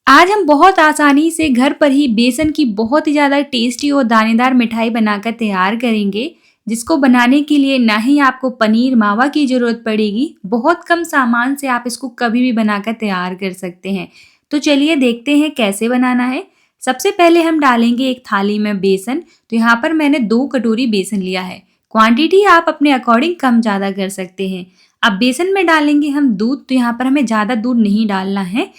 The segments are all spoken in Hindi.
आज हम बहुत आसानी से घर पर ही बेसन की बहुत ही ज़्यादा टेस्टी और दानेदार मिठाई बनाकर तैयार करेंगे, जिसको बनाने के लिए ना ही आपको पनीर मावा की ज़रूरत पड़ेगी, बहुत कम सामान से आप इसको कभी भी बनाकर तैयार कर सकते हैं। तो चलिए देखते हैं कैसे बनाना है। सबसे पहले हम डालेंगे एक थाली में बेसन, तो यहाँ पर मैंने 2 कटोरी बेसन लिया है। क्वांटिटी आप अपने अकॉर्डिंग कम ज़्यादा कर सकते हैं। अब बेसन में डालेंगे हम दूध, तो यहाँ पर हमें ज़्यादा दूध नहीं डालना है।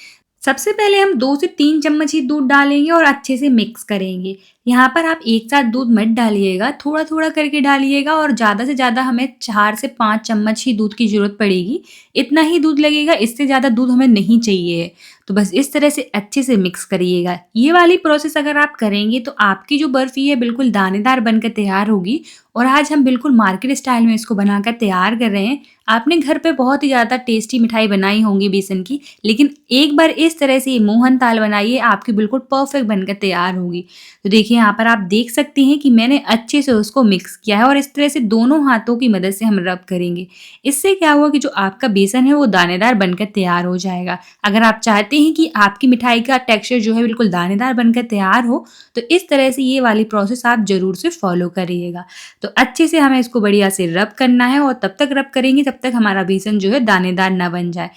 सबसे पहले हम 2 से 3 चम्मच ही दूध डालेंगे और अच्छे से मिक्स करेंगे। यहाँ पर आप एक साथ दूध मत डालिएगा, थोड़ा-थोड़ा करके डालिएगा और ज़्यादा से ज़्यादा हमें 4 से 5 चम्मच ही दूध की ज़रूरत पड़ेगी। इतना ही दूध लगेगा, इससे ज़्यादा दूध हमें नहीं चाहिए है। तो बस इस तरह से अच्छे से मिक्स करिएगा। ये वाली प्रोसेस अगर आप करेंगे तो आपकी जो बर्फ़ी है बिल्कुल दानेदार बनकर तैयार होगी और आज हम बिल्कुल मार्केट स्टाइल में इसको बनाकर तैयार कर रहे हैं। आपने घर पे बहुत ही ज़्यादा टेस्टी मिठाई बनाई होंगी बेसन की, लेकिन एक बार इस तरह से ये मोहन थाल बनाइए, आपकी बिल्कुल परफेक्ट बनकर तैयार होगी। तो देखिए यहाँ पर आप देख सकते हैं कि मैंने अच्छे से उसको मिक्स किया है और इस तरह से दोनों हाथों की मदद से हम रब करेंगे। इससे क्या होगा कि जो आपका बेसन है वो दानेदार बनकर तैयार हो जाएगा। अगर आप चाहते हैं कि आपकी मिठाई का टेक्सचर जो है बिल्कुल दानेदार बनकर तैयार हो, तो इस तरह से ये वाली प्रोसेस आप ज़रूर से फॉलो करिएगा। तो अच्छे से हमें इसको बढ़िया से रब करना है और तब तक रब करेंगे जब तक हमारा बेसन जो है दानेदार ना बन जाए।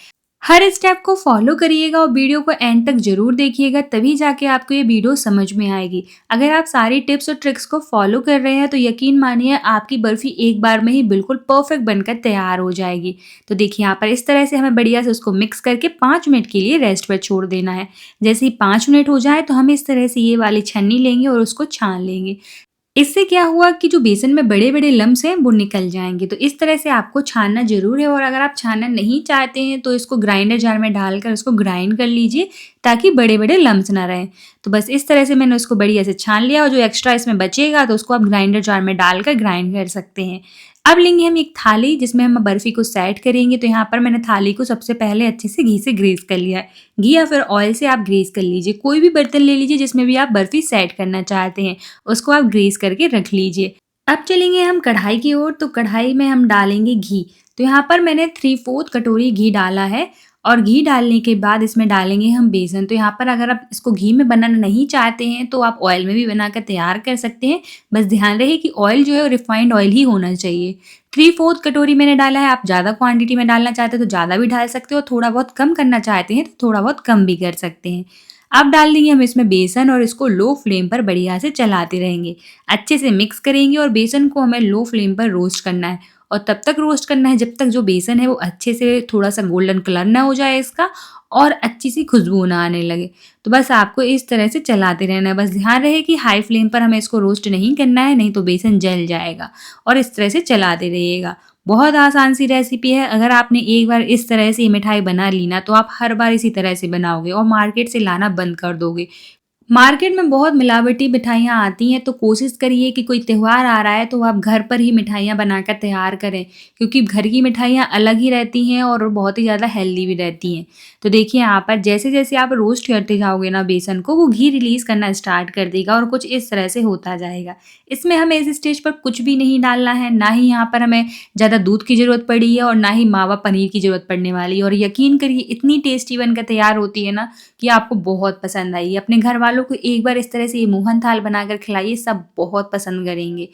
हर स्टेप को फॉलो करिएगा और वीडियो को एंड तक ज़रूर देखिएगा, तभी जाके आपको ये वीडियो समझ में आएगी। अगर आप सारी टिप्स और ट्रिक्स को फॉलो कर रहे हैं तो यकीन मानिए आपकी बर्फ़ी एक बार में ही बिल्कुल परफेक्ट बनकर तैयार हो जाएगी। तो देखिए यहाँ पर इस तरह से हमें बढ़िया से उसको मिक्स करके 5 मिनट के लिए रेस्ट पर छोड़ देना है। जैसे ही 5 मिनट हो जाए तो हम इस तरह से ये वाली छन्नी लेंगे और उसको छान लेंगे। इससे क्या हुआ कि जो बेसन में बड़े-बड़े लम्स हैं वो निकल जाएँगे। तो इस तरह से आपको छानना ज़रूर है और अगर आप छानना नहीं चाहते हैं तो इसको ग्राइंडर जार में डालकर उसको ग्राइंड कर लीजिए ताकि बड़े-बड़े लम्स ना रहें। तो बस इस तरह से मैंने उसको बढ़िया से छान लिया और जो एक्स्ट्रा इसमें बचेगा तो उसको आप ग्राइंडर जार में डालकर ग्राइंड कर सकते हैं। अब लेंगे हम एक थाली जिसमें हम बर्फ़ी को सेट करेंगे, तो यहाँ पर मैंने थाली को सबसे पहले अच्छे से घी से ग्रीस कर लिया है। घी या फिर ऑयल से आप ग्रीस कर लीजिए। कोई भी बर्तन ले लीजिए जिसमें भी आप बर्फ़ी सेट करना चाहते हैं, उसको आप ग्रीस करके रख लीजिए। अब चलेंगे हम कढ़ाई की ओर, तो कढ़ाई में हम डालेंगे घी। तो यहाँ पर मैंने 3/4 कटोरी घी डाला है और घी डालने के बाद इसमें डालेंगे हम बेसन। तो यहाँ पर अगर आप इसको घी में बनाना नहीं चाहते हैं तो आप ऑयल में भी बनाकर तैयार कर सकते हैं। बस ध्यान रहे कि ऑयल जो है वो रिफाइंड ऑयल ही होना चाहिए। 3/4 कटोरी मैंने डाला है, आप ज़्यादा क्वांटिटी में डालना चाहते हैं तो ज़्यादा भी डाल सकते हो, थोड़ा बहुत कम करना चाहते हैं तो थोड़ा बहुत कम भी कर सकते हैं। अब डाल देंगे हम इसमें बेसन और इसको लो फ्लेम पर बढ़िया से चलाते रहेंगे। अच्छे से मिक्स करेंगे और बेसन को हमें लो फ्लेम पर रोस्ट करना है और तब तक रोस्ट करना है जब तक जो बेसन है वो अच्छे से थोड़ा-सा गोल्डन कलर ना हो जाए इसका और अच्छी सी खुशबू ना आने लगे। तो बस आपको इस तरह से चलाते रहना है। बस ध्यान रहे कि हाई फ्लेम पर हमें इसको रोस्ट नहीं करना है, नहीं तो बेसन जल जाएगा और इस तरह से चलाते रहिएगा। बहुत आसान सी रेसिपी है। अगर आपने एक बार इस तरह से ये मिठाई बना ली ना, तो आप हर बार इसी तरह से बनाओगे और मार्केट से लाना बंद कर दोगे। मार्केट में बहुत मिलावटी मिठाइयाँ आती हैं, तो कोशिश करिए कि कोई त्योहार आ रहा है तो आप घर पर ही मिठाइयाँ बनाकर तैयार करें, क्योंकि घर की मिठाइयाँ अलग ही रहती हैं और बहुत ही ज़्यादा हेल्दी भी रहती हैं। तो देखिए यहाँ पर जैसे-जैसे आप रोस्ट करते जाओगे ना बेसन को, वो घी रिलीज़ करना स्टार्ट कर देगा और कुछ इस तरह से होता जाएगा। इसमें हमें इस स्टेज पर कुछ भी नहीं डालना है, ना ही यहाँ पर हमें ज़्यादा दूध की ज़रूरत पड़ी है और ना ही मावा पनीर की ज़रूरत पड़ने वाली है और यकीन करिए इतनी टेस्टी बनकर तैयार होती है ना कि आपको बहुत पसंद आएगी। अपने घरवालों को एक बार इस तरह से ये मोहन थाल बनाकर खिलाइए, सब बहुत पसंद करेंगे।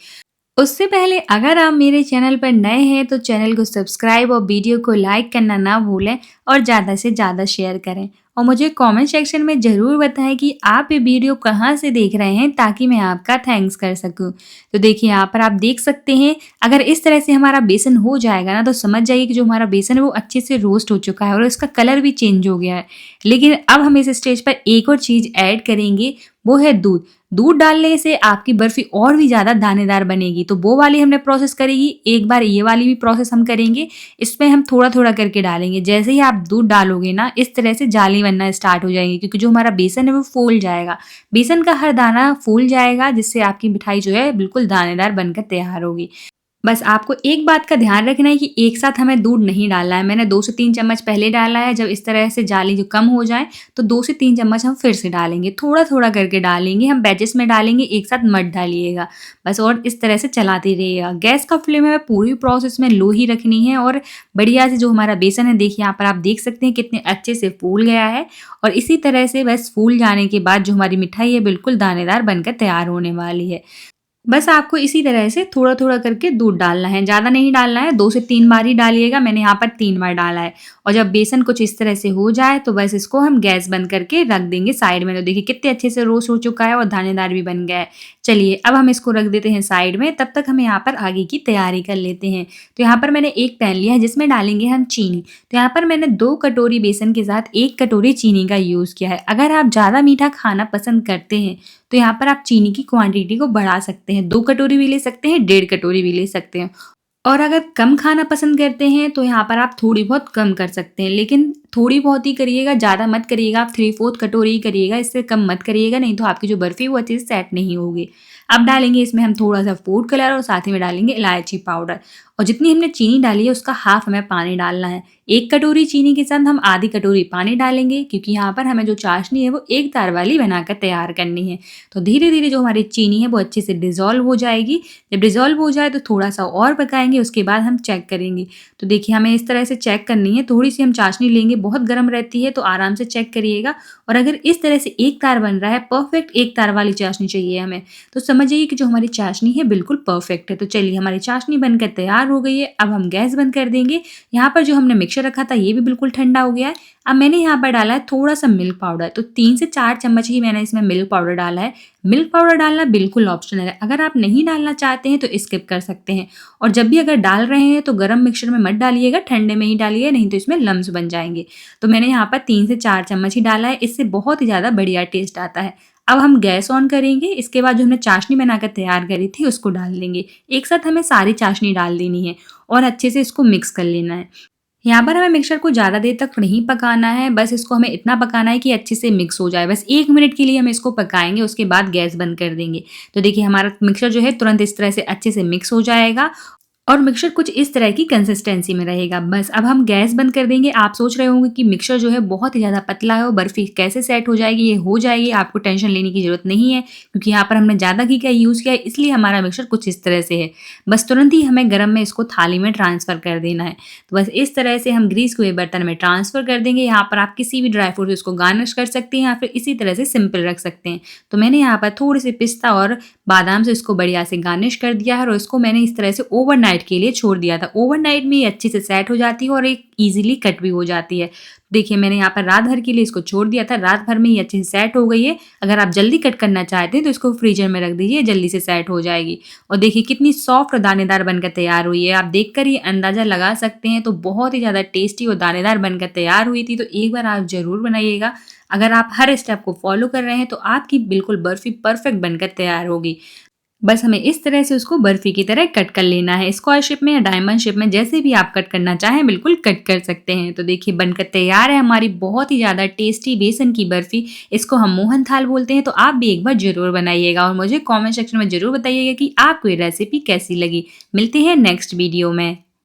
उससे पहले अगर आप मेरे चैनल पर नए हैं तो चैनल को सब्सक्राइब और वीडियो को लाइक करना ना भूलें और ज़्यादा से ज़्यादा शेयर करें और मुझे कमेंट सेक्शन में ज़रूर बताएं कि आप ये वीडियो कहाँ से देख रहे हैं ताकि मैं आपका थैंक्स कर सकूं। तो देखिए यहाँ पर आप देख सकते हैं, अगर इस तरह से हमारा बेसन हो जाएगा ना तो समझ जाइए कि जो हमारा बेसन है वो अच्छे से रोस्ट हो चुका है और इसका कलर भी चेंज हो गया है। लेकिन अब हम इस स्टेज पर एक और चीज़ ऐड करेंगे, वो है दूध। दूध डालने से आपकी बर्फ़ी और भी ज़्यादा दानेदार बनेगी। तो वो वाली हमने प्रोसेस करेगी, एक बार ये वाली भी प्रोसेस हम करेंगे। इसमें हम थोड़ा-थोड़ा करके डालेंगे। जैसे ही आप दूध डालोगे ना, इस तरह से जाली बनना स्टार्ट हो जाएगी, क्योंकि जो हमारा बेसन है वो फूल जाएगा। बेसन का हर दाना फूल जाएगा जिससे आपकी मिठाई जो है बिल्कुल दानेदार बनकर तैयार होगी। बस आपको एक बात का ध्यान रखना है कि एक साथ हमें दूध नहीं डालना है। मैंने 2 से 3 चम्मच पहले डाला है, जब इस तरह से जाली जो कम हो जाए, तो 2 से 3 चम्मच हम फिर से डालेंगे। थोड़ा-थोड़ा करके डालेंगे, हम बैचेस में डालेंगे, एक साथ मत डालिएगा। बस और इस तरह से चलाते रहिएगा। गैस का फ्लेम हमें पूरी प्रोसेस में लो ही रखनी है और बढ़िया से जो हमारा बेसन है, देखिए यहाँ पर आप देख सकते हैं कितने अच्छे से फूल गया है और इसी तरह से बस फूल जाने के बाद जो हमारी मिठाई है, बिल्कुल दानेदार बनकर तैयार होने वाली है। बस आपको इसी तरह से थोड़ा-थोड़ा करके दूध डालना है, ज़्यादा नहीं डालना है, 2 से 3 बार ही डालिएगा, मैंने यहाँ पर 3 बार डाला है। और जब बेसन कुछ इस तरह से हो जाए तो बस इसको हम गैस बंद करके रख देंगे साइड में। तो देखिए कितने अच्छे से रोस्ट हो चुका है और दानेदार भी बन गया है। चलिए अब हम इसको रख देते हैं साइड में, तब तक हमें यहाँ पर आगे की तैयारी कर लेते हैं। तो यहाँ पर मैंने एक पैन लिया है जिसमें डालेंगे हम चीनी। तो यहाँ पर मैंने 2 कटोरी बेसन के साथ 1 कटोरी चीनी का यूज़ किया है। अगर आप ज़्यादा मीठा खाना पसंद करते हैं तो यहाँ पर आप चीनी की क्वांटिटी को बढ़ा सकते हैं, 2 कटोरी भी ले सकते हैं, 1.5 कटोरी भी ले सकते हैं। और अगर कम खाना पसंद करते हैं तो यहाँ पर आप थोड़ी बहुत कम कर सकते हैं, लेकिन थोड़ी बहुत ही करिएगा, ज़्यादा मत करिएगा। आप 3/4 कटोरी ही करिएगा, इससे कम मत करिएगा, नहीं तो आपकी जो बर्फ़ी वो अच्छे से सेट नहीं होगी। अब डालेंगे इसमें हम थोड़ा-सा फूड कलर और साथ ही में डालेंगे इलायची पाउडर और जितनी हमने चीनी डाली है उसका हाफ़ हमें पानी डालना है। 1 कटोरी चीनी के साथ हम आधी कटोरी पानी डालेंगे क्योंकि यहाँ पर हमें जो चाशनी है वो एक तार वाली बनाकर तैयार करनी है। तो धीरे-धीरे जो हमारी चीनी है वो अच्छे से डिज़ोल्व हो जाएगी। जब डिज़ोल्व हो जाए तो थोड़ा-सा और पकाएँगे, उसके बाद हम चेक करेंगे। तो देखिए हमें इस तरह से चेक करनी है, थोड़ी-सी हम चाशनी लेंगे, बहुत गर्म रहती है तो आराम से चेक करिएगा। और अगर इस तरह से एक तार बन रहा है, परफ़ेक्ट एक तार वाली चाशनी चाहिए हमें, तो समझ जाइए कि जो हमारी चाशनी है बिल्कुल परफ़ेक्ट है। तो चलिए हमारी चाशनी बनकर तैयार हो गई है, अब हम गैस बंद कर देंगे। यहाँ पर जो हमने मिक्सचर रखा था ये भी बिल्कुल ठंडा हो गया है। अब मैंने यहाँ पर डाला है थोड़ा-सा मिल्क पाउडर, तो 3 से 4 चम्मच ही मैंने इसमें मिल्क पाउडर डाला है। मिल्क पाउडर डालना बिल्कुल ऑप्शनल है, अगर आप नहीं डालना चाहते हैं तो स्किप कर सकते हैं। और जब भी अगर डाल रहे हैं तो गरम मिक्सचर में मत डालिएगा, ठंडे में ही डालिए, नहीं तो इसमें लम्स बन जाएँगे। तो मैंने यहाँ पर 3 से 4 चम्मच ही डाला है, इससे बहुत ही ज़्यादा बढ़िया टेस्ट आता है। अब हम गैस ऑन करेंगे, इसके बाद जो हमने चाशनी बनाकर तैयार करी थी उसको डाल देंगे। एक साथ हमें सारी चाशनी डाल देनी है और अच्छे से इसको मिक्स कर लेना है। यहाँ पर हमें मिक्सचर को ज़्यादा देर तक नहीं पकाना है, बस इसको हमें इतना पकाना है कि अच्छे से मिक्स हो जाए। बस 1 मिनट के लिए हम इसको पकाएँगे, उसके बाद गैस बंद कर देंगे। तो देखिए हमारा मिक्सचर जो है तुरंत इस तरह से अच्छे से मिक्स हो जाएगा और मिक्सचर कुछ इस तरह की कंसिस्टेंसी में रहेगा। बस अब हम गैस बंद कर देंगे। आप सोच रहे होंगे कि मिक्सचर जो है बहुत ही ज़्यादा पतला है और बर्फ़ी कैसे सेट हो जाएगी? ये हो जाएगी, आपको टेंशन लेने की ज़रूरत नहीं है क्योंकि यहाँ पर हमने ज़्यादा घी का यूज़ किया है, इसलिए हमारा मिक्सचर कुछ इस तरह से है। बस तुरंत ही हमें गरम में इसको थाली में ट्रांसफ़र कर देना है। तो बस इस तरह से हम ग्रीस हुए बर्तन में ट्रांसफ़र कर देंगे। यहाँ पर आप किसी भी ड्राई फ्रूट से इसको गार्निश कर सकते हैं या फिर इसी तरह से सिंपल रख सकते हैं। तो मैंने यहाँ पर थोड़े-से पिस्ता और बादाम से इसको बढ़िया से गार्निश कर दिया है और इसको मैंने इस तरह से ओवरनाइट के लिए छोड़ दिया था। ओवरनाइट में ये अच्छे से सेट हो जाती है और एक ईज़िली कट भी हो जाती है। देखिए मैंने यहाँ पर रात भर के लिए इसको छोड़ दिया था, रात भर में ये अच्छे से सेट हो गई है। अगर आप जल्दी कट करना चाहते हैं तो इसको फ्रीज़र में रख दीजिए, जल्दी से सेट हो जाएगी। और देखिए कितनी सॉफ्ट और दानेदार बनकर तैयार हुई है। आप देखकर ये अंदाज़ा लगा सकते हैं, तो बहुत ही ज़्यादा टेस्टी और दानेदार बनकर तैयार हुई थी। तो एक बार आप ज़रूर बनाइएगा। अगर आप हर स्टेप को फ़ॉलो कर रहे हैं तो आपकी बिल्कुल बर्फ़ी परफ़ेक्ट बनकर तैयार होगी। बस हमें इस तरह से उसको बर्फ़ी की तरह कट कर लेना है। स्क्वायर शेप में या डायमंड शेप में जैसे भी आप कट करना चाहें बिल्कुल कट कर सकते हैं। तो देखिए बनकर तैयार है हमारी बहुत ही ज़्यादा टेस्टी बेसन की बर्फ़ी। इसको हम मोहन थाल बोलते हैं। तो आप भी एक बार ज़रूर बनाइएगा और मुझे कमेंट सेक्शन में ज़रूर बताइएगा कि आपको ये रेसिपी कैसी लगी। मिलते हैं नेक्स्ट वीडियो में।